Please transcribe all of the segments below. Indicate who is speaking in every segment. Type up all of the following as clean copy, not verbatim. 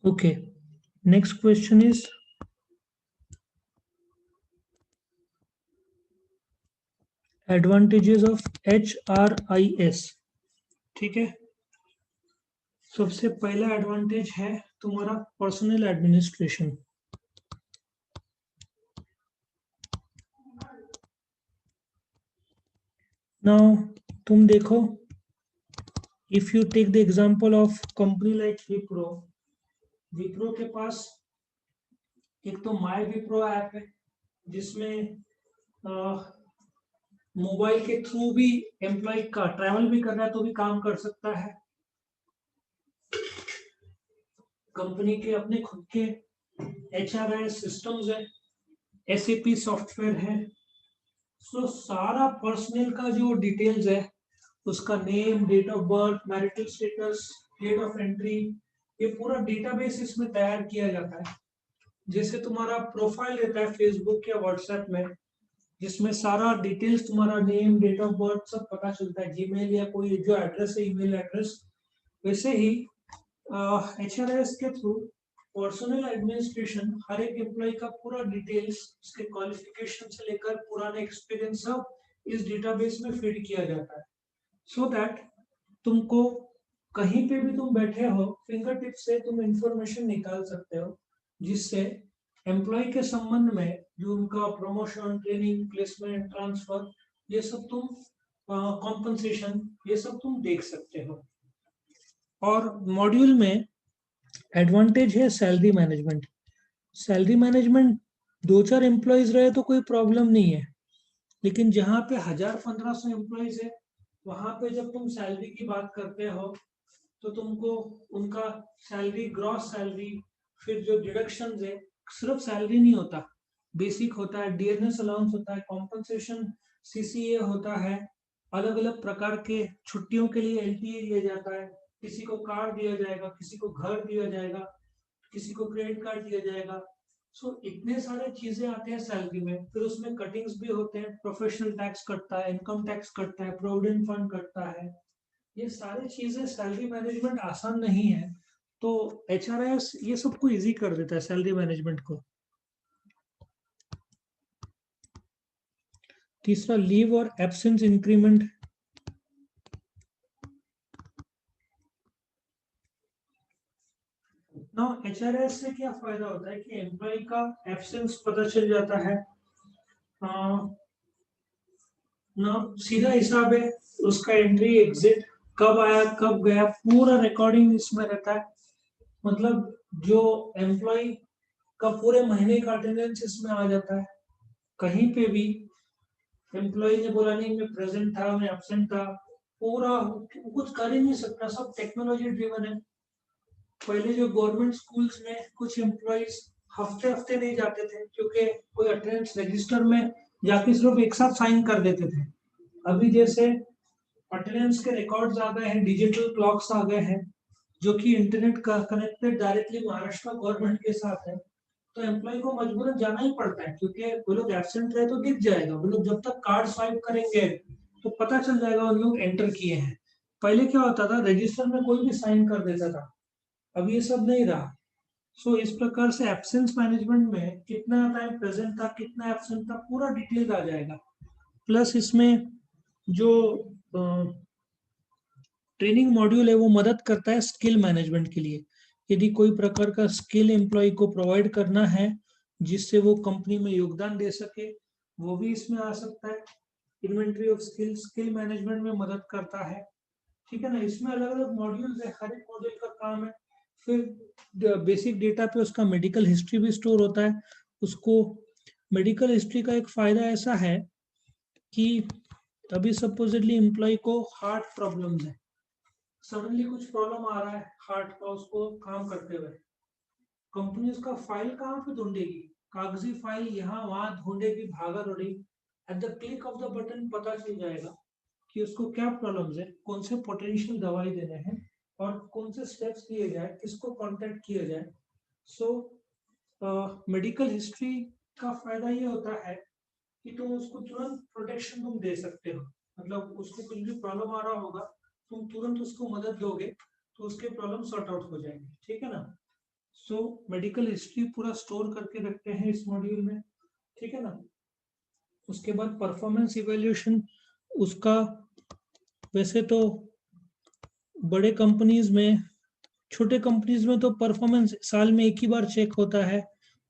Speaker 1: Okay. Next question is advantages of HRIS. ठीक है, सबसे पहला एडवांटेज है तुम्हारा पर्सनल एडमिनिस्ट्रेशन। नाउ तुम देखो, if you take the example of company like Wipro, Wipro के पास एक तो माय विप्रो ऐप है जिसमें मोबाइल के थ्रू भी एम्प्लॉय का ट्रैवल भी करना है तो भी काम कर सकता है। कंपनी के अपने खुद के HRIS सिस्टम्स है, SAP सॉफ्टवेयर है। सो सारा पर्सनल का जो डिटेल्स है, उसका name, date of birth, marital status, date of entry, ये पूरा डेटाबेस इसमें तैयार किया जाता है। जैसे तुम्हारा प्रोफाइल रहता है फेसबुक या व्हाट्सएप में, जिसमें सारा डिटेल्स तुम्हारा नेम, डेट ऑफ बर्थ सब पता चलता है, जीमेल या कोई जो एड्रेस है ईमेल एड्रेस, वैसे ही HRIS के थ्रू पर्सनल एडमिनिस्ट्रेशन हर एक एम्प्लॉय का पूरा डिटेल्स, उसके क्वालिफिकेशन से लेकर पुराने एक्सपीरियंस सब इस डेटाबेस में फीड किया जाता है, सो दैट तुमको कहीं पे भी तुम बैठे हो फिंगर टिप से तुम इंफॉर्मेशन निकाल सकते हो, जिससे एम्प्लॉय के संबंध में जो उनका प्रमोशन, ट्रेनिंग, प्लेसमेंट, ट्रांसफर, ये सब तुम कॉम्पनसेशन, ये सब तुम देख सकते हो। और मॉड्यूल में एडवांटेज है salary management. Salary management 2-4 employees रहे तो कोई प्रॉब्लम नहीं है, लेकिन जहाँ पे 1000-1500 एम्प्लॉयज है, वहां पे जब तुम सैलरी की बात करते हो तो तुमको उनका सैलरी, ग्रॉस सैलरी, फिर जो डिडक्शन है, सिर्फ सैलरी नहीं होता, बेसिक होता है, DNS अलाउंस होता है, कॉम्पनसेशन, CCA होता है, अलग अलग प्रकार के छुट्टियों के लिए LTA दिया जाता है, किसी को कार दिया जाएगा, किसी को घर दिया जाएगा, किसी को क्रेडिट कार्ड दिया जाएगा। सो इतने सारे चीजें आते हैं सैलरी में, फिर उसमें कटिंग्स भी होते हैं, प्रोफेशनल टैक्स कटता है, इनकम टैक्स कटता है, प्रोविडेंट फंड कटता है, ये सारी चीजें, सैलरी मैनेजमेंट आसान नहीं है, तो HRIS ये सबको इजी कर देता है सैलरी मैनेजमेंट को। तीसरा, लीव और एब्सेंस इंक्रीमेंट। ना HRIS से क्या फायदा होता है कि एम्प्लॉय का एब्सेंस पता चल जाता है, ना सीधा हिसाब है, उसका एंट्री एग्जिट, कब आया कब गया, पूरा रिकॉर्डिंग इसमें रहता है। मतलब जो एम्प्लॉय का पूरे महीने का अटेंडेंस इसमें आ जाता है, कहीं पे भी एम्प्लॉय ने बोला नहीं मैं प्रेजेंट था, मैं एब्सेंट था, पूरा कुछ कर ही नहीं सकता, सब टेक्नोलॉजी ड्रिवन है। पहले जो गवर्नमेंट स्कूल्स में कुछ एम्प्लॉयज हफ्ते हफ्ते नहीं जाते थे क्योंकि कोई अटेंडेंस रजिस्टर में जाके सिर्फ एक साथ साइन कर देते थे। अभी जैसे अटेंडेंस के रिकॉर्ड्स आ गए हैं, डिजिटल क्लॉक्स आ गए हैं, जो कि इंटरनेट का कनेक्टेड डायरेक्टली महाराष्ट्र गवर्नमेंट के साथ है, तो एम्प्लॉय को मजबूरन जाना ही पड़ता है क्योंकि वो लोग एब्सेंट रहे तो दिख जाएगा, वो लोग जब तक कार्ड स्वाइप करेंगे तो पता चल जाएगा उन लोग एंटर किए हैं। पहले क्या होता था, रजिस्टर में कोई भी साइन कर देता था, अब ये सब नहीं रहा। सो इस प्रकार से एब्सेंस मैनेजमेंट में कितना टाइम प्रेजेंट था, कितना एब्सेंट था, पूरा डिटेल आ जाएगा। प्लस इसमें जो ट्रेनिंग मॉड्यूल है वो मदद करता है स्किल मैनेजमेंट के लिए। यदि कोई प्रकार का स्किल एम्प्लॉय को प्रोवाइड करना है जिससे वो कंपनी में योगदान दे सके, वो भी इसमें आ सकता है। Inventory of skill, skill management में मदद करता है, ठीक है ना। इसमें अलग अलग मॉड्यूल्स है, हर एक मॉड्यूल का काम है। फिर बेसिक डेटा पे उसका मेडिकल हिस्ट्री भी स्टोर होता है। उसको मेडिकल हिस्ट्री का एक फायदा ऐसा है कि अभी सपोजिटली एम्प्लॉय को हार्ट प्रॉब्लम्स है, सडनली कुछ प्रॉब्लम आ रहा है हार्ट का उसको काम करते हुए, कंपनी उसका फाइल कहाँ पे ढूंढेगी, कागजी फाइल यहाँ वहां ढूंढेगी, भागा दौड़ी, at the click of the button पता चल जाएगा कि उसको क्या प्रॉब्लम्स है, कौन से पोटेंशियल दवाई देने हैं और कौन से स्टेप्स लिए जाए, किसको कांटेक्ट किया जाए। सो मेडिकल हिस्ट्री का फायदा ये होता है कि तुम उसको तुरंत प्रोटेक्शन तुम दे सकते हो, मतलब उसको कुछ भी प्रॉब्लम आ रहा होगा, तुम तुरंत उसको मदद दोगे तो उसके प्रॉब्लम सॉर्ट आउट हो जाएंगे, ठीक है ना। सो मेडिकल हिस्ट्री पूरा स्टोर करके रखते हैं इस मॉड्यूल में, ठीक है ना। उसके बाद परफॉर्मेंस इवैल्यूएशन, उसका वैसे तो बड़े कंपनीज में, छोटे कंपनीज में तो परफॉर्मेंस साल में एक ही बार चेक होता है,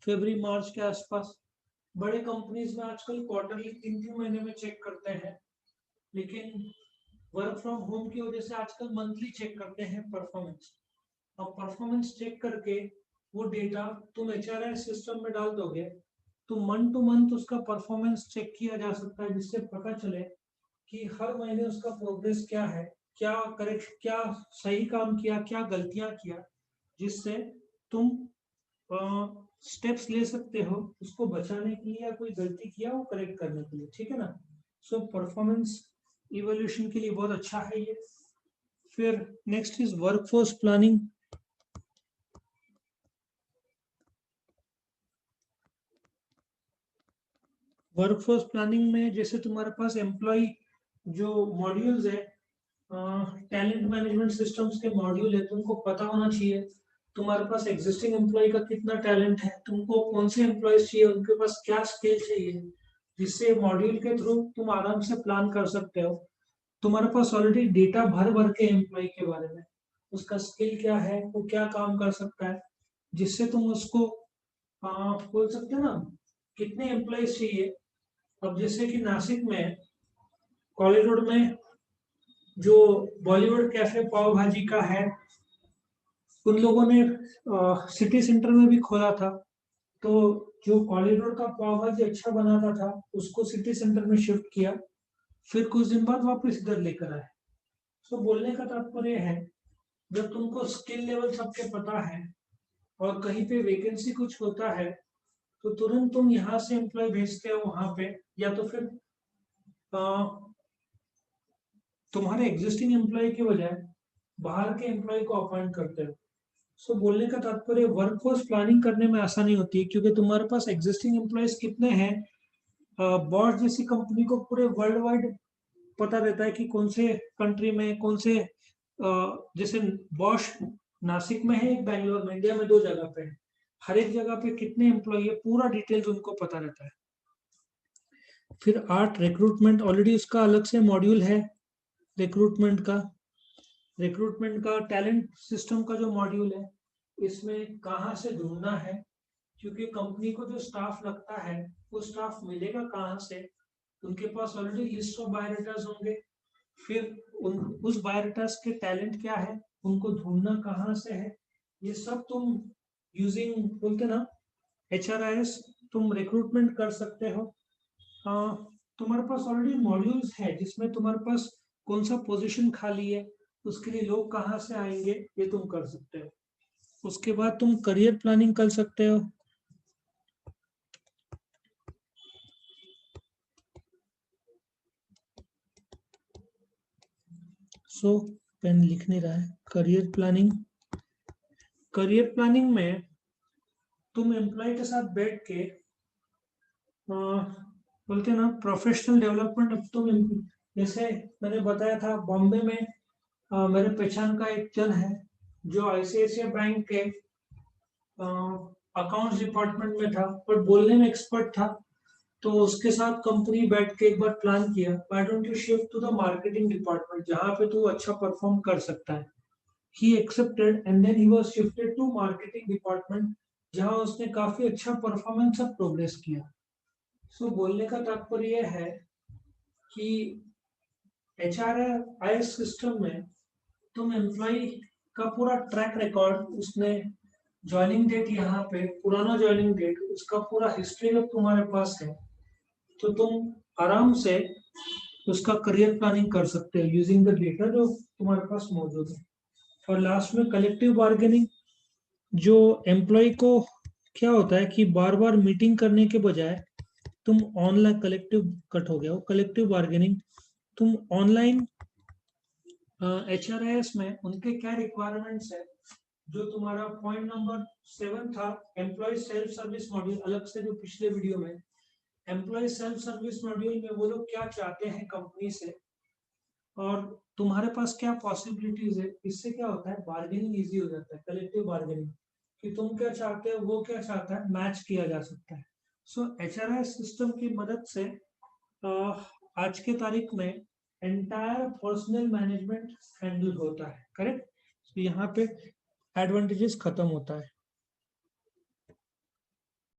Speaker 1: फरवरी मार्च के आसपास। बड़े कंपनीज में आजकल क्वार्टरली 3-3 महीने में चेक करते हैं, लेकिन वर्क फ्रॉम होम की वजह से आजकल मंथली चेक करते हैं परफॉर्मेंस। अब परफॉर्मेंस चेक करके वो डेटा तुम एचआरआईएस सिस्टम में डाल दोगे तो मंथ टू मंथ उसका परफॉर्मेंस चेक किया जा सकता है, जिससे पता चले कि हर महीने उसका प्रोग्रेस क्या है, क्या करेक्ट, क्या सही काम किया, क्या गलतियां किया, जिससे तुम स्टेप्स ले सकते हो उसको बचाने के लिए, या कोई गलती किया वो करेक्ट करने के लिए, ठीक है ना। सो परफॉर्मेंस इवोल्यूशन के लिए बहुत अच्छा है ये। फिर next is workforce planning. Workforce planning में जैसे तुम्हारे पास एम्प्लॉय जो मॉड्यूल्स है, टैलेंट मैनेजमेंट सिस्टम्स के मॉड्यूल है, तुमको पता होना चाहिए तुम्हारे पास एग्जिस्टिंग एम्प्लॉय का कितना टैलेंट है, तुमको कौन से एम्प्लॉयज चाहिए, उनके पास क्या स्किल चाहिए, जिससे मॉड्यूल के थ्रू तुम आराम से प्लान कर सकते हो। तुम्हारे पास ऑलरेडी डेटा भर भर के एम्प्लॉय के बारे में, उसका स्किल क्या है, वो क्या काम कर सकता है, जिससे तुम उसको बोल सकते हो ना कितने एम्प्लॉयज चाहिए। अब जैसे कि नासिक में कॉलेज रोड में जो बॉलीवुड कैफे पाव भाजी का है, उन लोगों ने सिटी सेंटर में भी खोला था, तो जो कॉलेज रोड का पाव भाजी अच्छा बनाता था उसको सिटी सेंटर में शिफ्ट किया, फिर कुछ दिन बाद वापस इधर लेकर आए। तो बोलने का तात्पर्य है, जब तुमको स्किल लेवल सबके पता है और कहीं पे वैकेंसी कुछ होता है तो तुरंत तुम यहाँ से एम्प्लॉय भेजते हो वहां पे, या तो फिर तुम्हारे एग्जिस्टिंग एम्प्लॉय के बजाय बाहर के एम्प्लॉय को अपॉइंट करते हो। सो बोलने का तात्पर्य वर्कफोर्स प्लानिंग करने में आसानी होती है, क्योंकि तुम्हारे पास एग्जिस्टिंग एम्प्लॉयज कितने हैं। बॉश जैसी कंपनी को पूरे वर्ल्ड वाइड पता रहता है कि कौन से कंट्री में कौन से जैसे बॉश नासिक में है, एक बैंगलोर में, इंडिया में 2 जगह पे है, हर एक जगह पे कितने एम्प्लॉय है पूरा डिटेल्स उनको पता रहता है। फिर 8 रिक्रूटमेंट, ऑलरेडी उसका अलग से मॉड्यूल है रिक्रूटमेंट का। रिक्रूटमेंट का टैलेंट सिस्टम का जो मॉड्यूल है, इसमें कहाँ से ढूंढना है, क्योंकि कंपनी को जो स्टाफ लगता है वो स्टाफ मिलेगा कहाँ से, उनके पास ऑलरेडी लिस्ट ऑफ बायोडाटास होंगे, फिर उस बायोडाटास के टैलेंट क्या है, उनको ढूंढना कहाँ से है, ये सब तुम यूजिंग बोलते ना HRIS तुम रिक्रूटमेंट कर सकते हो। तुम्हारे पास ऑलरेडी मॉड्यूल्स है जिसमें तुम्हारे पास कौन सा पोजीशन खाली है, उसके लिए लोग कहाँ से आएंगे, ये तुम कर सकते हो। उसके बाद तुम करियर प्लानिंग कर सकते हो। सो पेन लिख नहीं रहा है। करियर प्लानिंग, करियर प्लानिंग में तुम एम्प्लॉय के साथ बैठ के बोलते ना प्रोफेशनल डेवलपमेंट। अब तुम जैसे मैंने बताया था बॉम्बे में मेरे पहचान का एक जन है जो ICICI बैंक के अकाउंट्स डिपार्टमेंट में था, पर बोलने में एक्सपर्ट था, तो उसके साथ कंपनी बैठ के एक बार प्लान किया, why don't you shift to the marketing department जहां पे तू अच्छा परफॉर्म कर सकता है। He accepted and then he was shifted to marketing department, जहां उसने काफी अच्छा परफॉर्मेंस और प्रोग्रेस किया। सो बोलने का तात्पर्य यह है कि HRIS सिस्टम में तुम एम्प्लॉय का पूरा ट्रैक रिकॉर्ड, उसने ज्वाइनिंग डेट यहाँ पे, पुराना ज्वाइनिंग डेट, उसका पूरा हिस्ट्री जब तुम्हारे पास है तो तुम आराम से उसका करियर प्लानिंग कर सकते हो यूजिंग द डेटा जो तुम्हारे पास मौजूद है। और लास्ट में कलेक्टिव बार्गेनिंग, जो एम्प्लॉय को क्या होता है कि बार बार मीटिंग करने के बजाय तुम ऑनलाइन, कलेक्टिव कट हो गया वो कलेक्टिव बार्गेनिंग, तुम ऑनलाइन HRIS में उनके क्या रिक्वायरमेंट्स है, जो तुम्हारा पॉइंट नंबर 7 था, एम्प्लॉय सेल्फ सर्विस मॉड्यूल, अलग से जो पिछले वीडियो में एम्प्लॉय सेल्फ सर्विस मॉड्यूल में वो लोग क्या चाहते हैं कंपनी से, और तुम्हारे पास क्या पॉसिबिलिटीज है, इससे क्या होता है बार्गेनिंग इजी हो जाता है, कलेक्टिव बार्गेनिंग। कि तुम क्या चाहते हो, वो क्या चाहता है, मैच किया जा सकता है। सो HRIS सिस्टम की मदद से आज के तारीख में एंटायर पर्सनल मैनेजमेंट हैंडल होता है, करेक्ट। तो यहाँ पे एडवांटेजेस खत्म होता है।